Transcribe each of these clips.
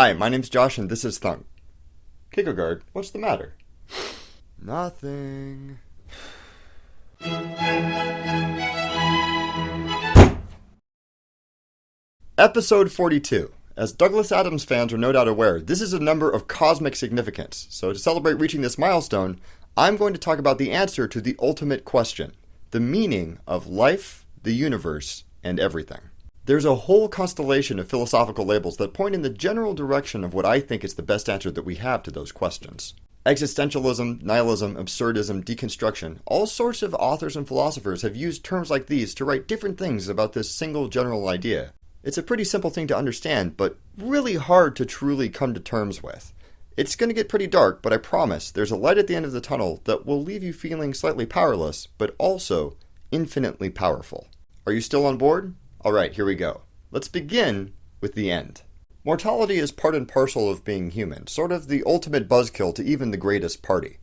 Hi, my name's Josh and this is THUNK. Kierkegaard, what's the matter? Nothing. Episode 42. As Douglas Adams fans are no doubt aware, this is a number of cosmic significance. So to celebrate reaching this milestone, I'm going to talk about the answer to the ultimate question, the meaning of life, the universe, and everything. There's a whole constellation of philosophical labels that point in the general direction of what I think is the best answer that we have to those questions. Existentialism, nihilism, absurdism, deconstruction, all sorts of authors and philosophers have used terms like these to write different things about this single general idea. It's a pretty simple thing to understand, but really hard to truly come to terms with. It's going to get pretty dark, but I promise there's a light at the end of the tunnel that will leave you feeling slightly powerless, but also infinitely powerful. Are you still on board? Alright, here we go. Let's begin with the end. Mortality is part and parcel of being human, sort of the ultimate buzzkill to even the greatest party.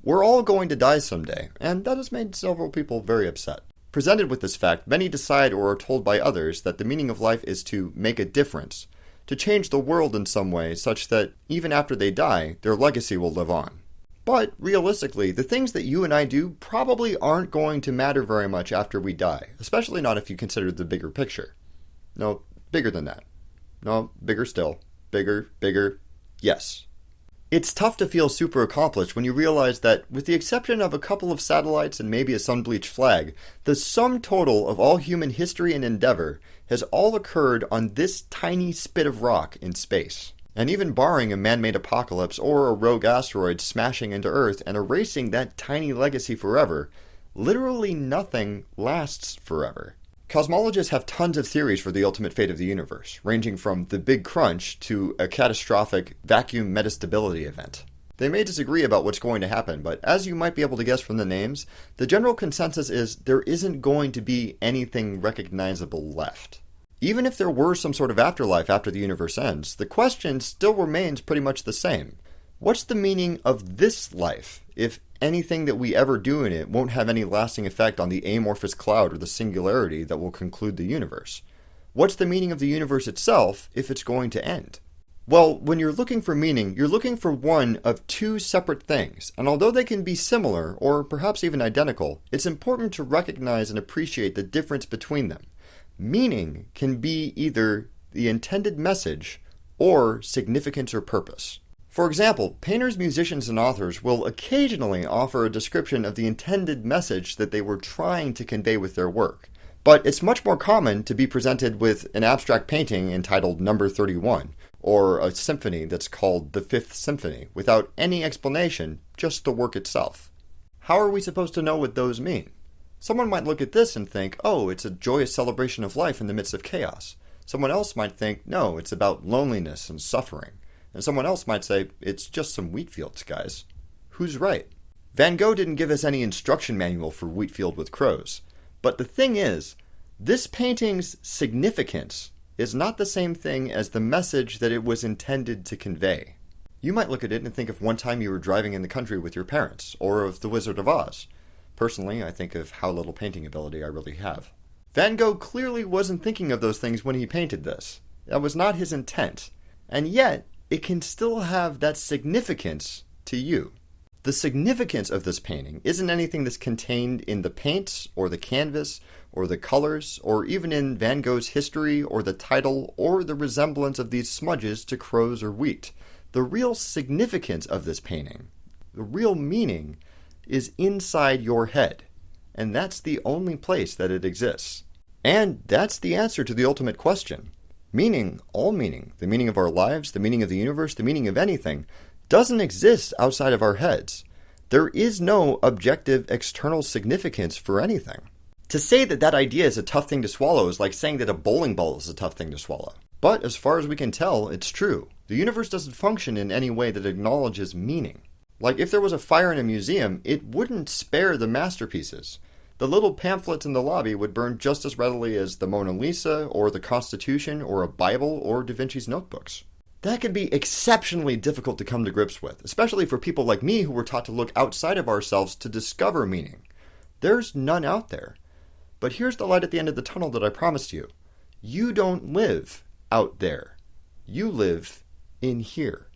We're all going to die someday, and that has made several people very upset. Presented with this fact, many decide or are told by others that the meaning of life is to make a difference, to change the world in some way such that even after they die, their legacy will live on. But, realistically, the things that you and I do probably aren't going to matter very much after we die, especially not if you consider the bigger picture. No, bigger than that. No, bigger still. Bigger. Yes. It's tough to feel super accomplished when you realize that, with the exception of a couple of satellites and maybe a sun-bleached flag, the sum total of all human history and endeavor has all occurred on this tiny spit of rock in space. And even barring a man-made apocalypse or a rogue asteroid smashing into Earth and erasing that tiny legacy forever, literally nothing lasts forever. Cosmologists have tons of theories for the ultimate fate of the universe, ranging from the Big Crunch to a catastrophic vacuum metastability event. They may disagree about what's going to happen, but as you might be able to guess from the names, the general consensus is there isn't going to be anything recognizable left. Even if there were some sort of afterlife after the universe ends, the question still remains pretty much the same. What's the meaning of this life if anything that we ever do in it won't have any lasting effect on the amorphous cloud or the singularity that will conclude the universe? What's the meaning of the universe itself if it's going to end? Well, when you're looking for meaning, you're looking for one of two separate things, and although they can be similar, or perhaps even identical, it's important to recognize and appreciate the difference between them. Meaning can be either the intended message or significance or purpose. For example, painters, musicians, and authors will occasionally offer a description of the intended message that they were trying to convey with their work. But it's much more common to be presented with an abstract painting entitled Number 31, or a symphony that's called the Fifth Symphony, without any explanation, just the work itself. How are we supposed to know what those mean? Someone might look at this and think, oh, it's a joyous celebration of life in the midst of chaos. Someone else might think, no, it's about loneliness and suffering. And someone else might say, it's just some wheat fields, guys. Who's right? Van Gogh didn't give us any instruction manual for Wheat Field with Crows. But the thing is, this painting's significance is not the same thing as the message that it was intended to convey. You might look at it and think of one time you were driving in the country with your parents, or of The Wizard of Oz. Personally, I think of how little painting ability I really have. Van Gogh clearly wasn't thinking of those things when he painted this. That was not his intent. And yet, it can still have that significance to you. The significance of this painting isn't anything that's contained in the paint, or the canvas, or the colors, or even in Van Gogh's history, or the title, or the resemblance of these smudges to crows or wheat. The real significance of this painting, the real meaning, is inside your head, and that's the only place that it exists. And that's the answer to the ultimate question. Meaning, all meaning, the meaning of our lives, the meaning of the universe, the meaning of anything, doesn't exist outside of our heads. There is no objective external significance for anything. To say that that idea is a tough thing to swallow is like saying that a bowling ball is a tough thing to swallow. But as far as we can tell, it's true. The universe doesn't function in any way that acknowledges meaning. Like, if there was a fire in a museum, it wouldn't spare the masterpieces. The little pamphlets in the lobby would burn just as readily as the Mona Lisa, or the Constitution, or a Bible, or Da Vinci's notebooks. That can be exceptionally difficult to come to grips with, especially for people like me who were taught to look outside of ourselves to discover meaning. There's none out there. But here's the light at the end of the tunnel that I promised you. You don't live out there. You live in here.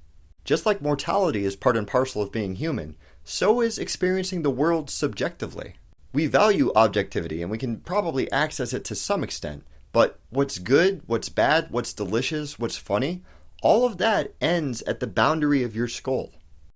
Just like mortality is part and parcel of being human, so is experiencing the world subjectively. We value objectivity and we can probably access it to some extent, but what's good, what's bad, what's delicious, what's funny, all of that ends at the boundary of your skull.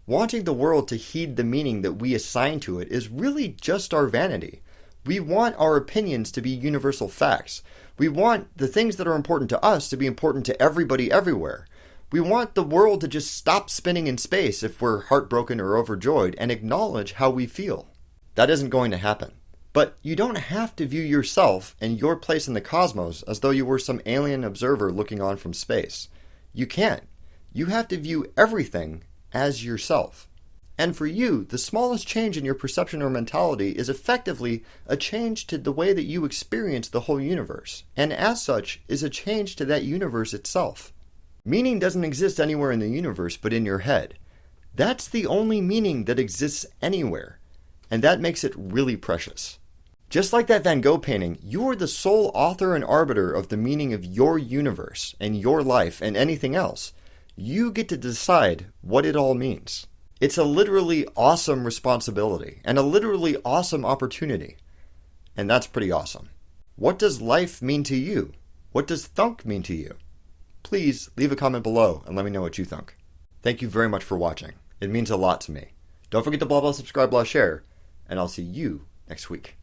Wanting the world to heed the meaning that we assign to it is really just our vanity. We want our opinions to be universal facts. We want the things that are important to us to be important to everybody everywhere. We want the world to just stop spinning in space if we're heartbroken or overjoyed and acknowledge how we feel. That isn't going to happen. But you don't have to view yourself and your place in the cosmos as though you were some alien observer looking on from space. You can't. You have to view everything as yourself. And for you, the smallest change in your perception or mentality is effectively a change to the way that you experience the whole universe, and as such is a change to that universe itself. Meaning doesn't exist anywhere in the universe but in your head. That's the only meaning that exists anywhere, and that makes it really precious. Just like that Van Gogh painting, you are the sole author and arbiter of the meaning of your universe and your life and anything else. You get to decide what it all means. It's a literally awesome responsibility and a literally awesome opportunity. And that's pretty awesome. What does life mean to you? What does thunk mean to you? Please leave a comment below and let me know what you think. Thank you very much for watching. It means a lot to me. Don't forget to blah blah subscribe, blah share, and I'll see you next week.